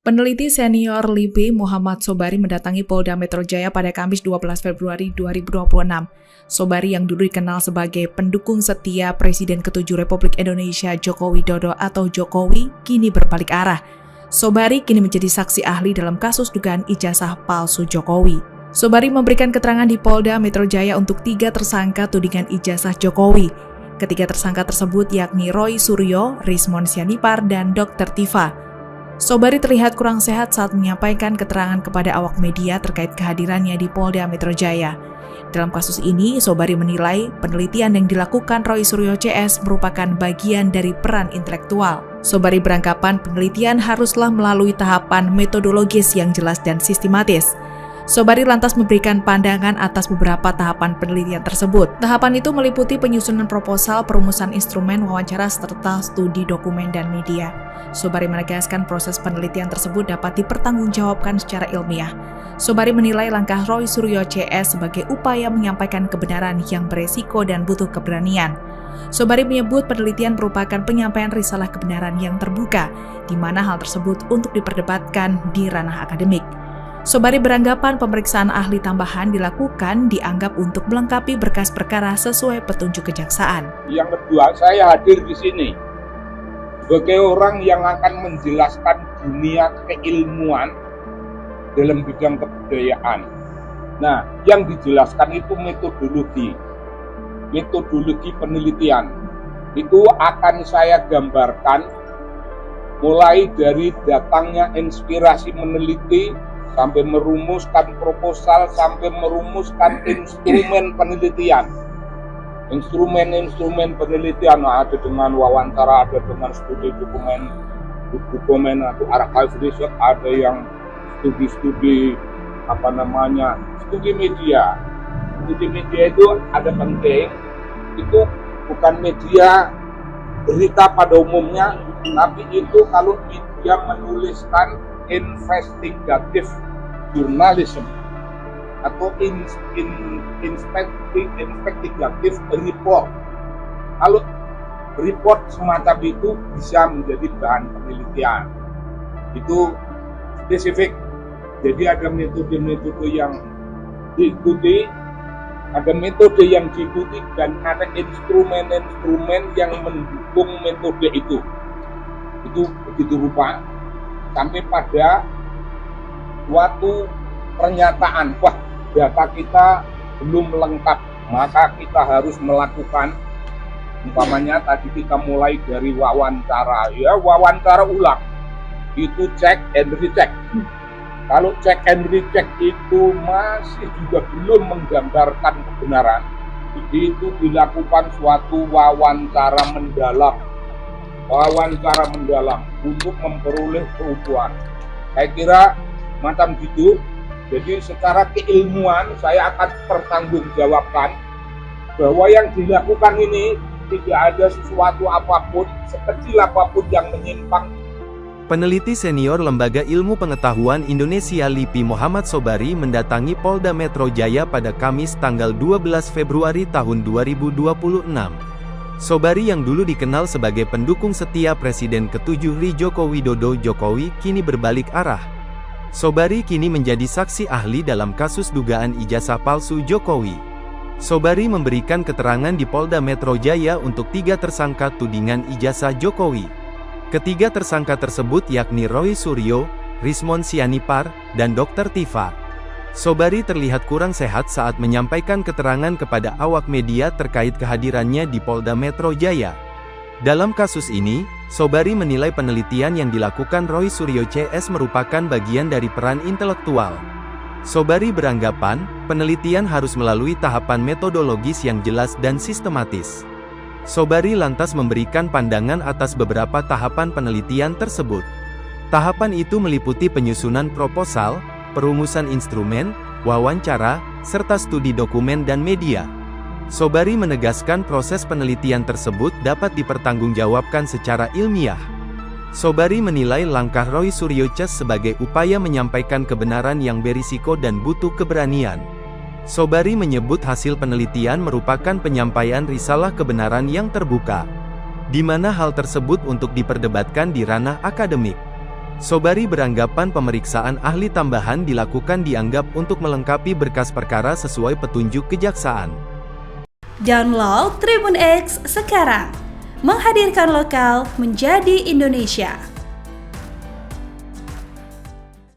Peneliti senior LIPI Muhammad Sobari mendatangi Polda Metro Jaya pada Kamis 12 Februari 2026. Sobari yang dulu dikenal sebagai pendukung setia Presiden ke-7 Republik Indonesia Joko Widodo atau Jokowi, kini berbalik arah. Sobari kini menjadi saksi ahli dalam kasus dugaan ijazah palsu Jokowi. Sobari memberikan keterangan di Polda Metro Jaya untuk 3 tersangka tudingan ijazah Jokowi. Ketiga tersangka tersebut yakni Roy Suryo, Rismon Sianipar, dan Dr. Tifa. Sobari terlihat kurang sehat saat menyampaikan keterangan kepada awak media terkait kehadirannya di Polda Metro Jaya. Dalam kasus ini, Sobari menilai penelitian yang dilakukan Roy Suryo CS merupakan bagian dari peran intelektual. Sobari beranggapan penelitian haruslah melalui tahapan metodologis yang jelas dan sistematis. Sobari lantas memberikan pandangan atas beberapa tahapan penelitian tersebut. Tahapan itu meliputi penyusunan proposal, perumusan instrumen, wawancara, serta studi dokumen dan media. Sobari menegaskan proses penelitian tersebut dapat dipertanggungjawabkan secara ilmiah. Sobari menilai langkah Roy Suryo CS sebagai upaya menyampaikan kebenaran yang beresiko dan butuh keberanian. Sobari menyebut penelitian merupakan penyampaian risalah kebenaran yang terbuka, di mana hal tersebut untuk diperdebatkan di ranah akademik. Sobari beranggapan pemeriksaan ahli tambahan dilakukan dianggap untuk melengkapi berkas perkara sesuai petunjuk kejaksaan. Yang kedua, saya hadir di sini sebagai orang yang akan menjelaskan dunia keilmuan dalam bidang kebudayaan. Nah, yang dijelaskan itu metodologi penelitian. Itu akan saya gambarkan mulai dari datangnya inspirasi meneliti, sampai merumuskan proposal, sampai merumuskan instrumen penelitian. Instrumen penelitian ada dengan wawancara, ada dengan studi dokumen atau archive research, ada yang studi media. Studi media itu ada penting, itu bukan media berita pada umumnya, tapi itu kalau media menuliskan investigative journalism atau investigative report. Kalau report semacam itu bisa menjadi bahan penelitian. Itu spesifik. Jadi ada metode-metode yang diikuti, dan ada instrumen-instrumen yang mendukung metode itu. Itu begitu rupa. Sampai pada suatu pernyataan, wah data kita belum lengkap, maka kita harus melakukan, umpamanya tadi kita mulai dari wawancara ulang, itu check and recheck. Kalau check and recheck itu masih juga belum menggambarkan kebenaran, itu dilakukan suatu wawancara mendalam untuk memperoleh perubahan. Saya kira macam gitu. Jadi secara keilmuan saya akan pertanggungjawabkan bahwa yang dilakukan ini tidak ada sesuatu apapun, sekecil apapun yang menyimpang. Peneliti senior Lembaga Ilmu Pengetahuan Indonesia LIPI Muhammad Sobari mendatangi Polda Metro Jaya pada Kamis tanggal 12 Februari tahun 2026. Sobari yang dulu dikenal sebagai pendukung setia Presiden ke-7 Joko Widodo Jokowi kini berbalik arah. Sobari kini menjadi saksi ahli dalam kasus dugaan ijazah palsu Jokowi. Sobari memberikan keterangan di Polda Metro Jaya untuk 3 tersangka tudingan ijazah Jokowi. Ketiga tersangka tersebut yakni Roy Suryo, Rismon Sianipar, dan Dr. Tifa. Sobari terlihat kurang sehat saat menyampaikan keterangan kepada awak media terkait kehadirannya di Polda Metro Jaya. Dalam kasus ini, Sobari menilai penelitian yang dilakukan Roy Suryo CS merupakan bagian dari peran intelektual. Sobari beranggapan, penelitian harus melalui tahapan metodologis yang jelas dan sistematis. Sobari lantas memberikan pandangan atas beberapa tahapan penelitian tersebut. Tahapan itu meliputi penyusunan proposal, perumusan instrumen, wawancara, serta studi dokumen dan media. Sobari menegaskan proses penelitian tersebut dapat dipertanggungjawabkan secara ilmiah. Sobari menilai langkah Roy Suryo CS sebagai upaya menyampaikan kebenaran yang berisiko dan butuh keberanian. Sobari menyebut hasil penelitian merupakan penyampaian risalah kebenaran yang terbuka, di mana hal tersebut untuk diperdebatkan di ranah akademik. Sobari beranggapan pemeriksaan ahli tambahan dilakukan dianggap untuk melengkapi berkas perkara sesuai petunjuk kejaksaan. Download Tribun X sekarang, menghadirkan lokal menjadi Indonesia.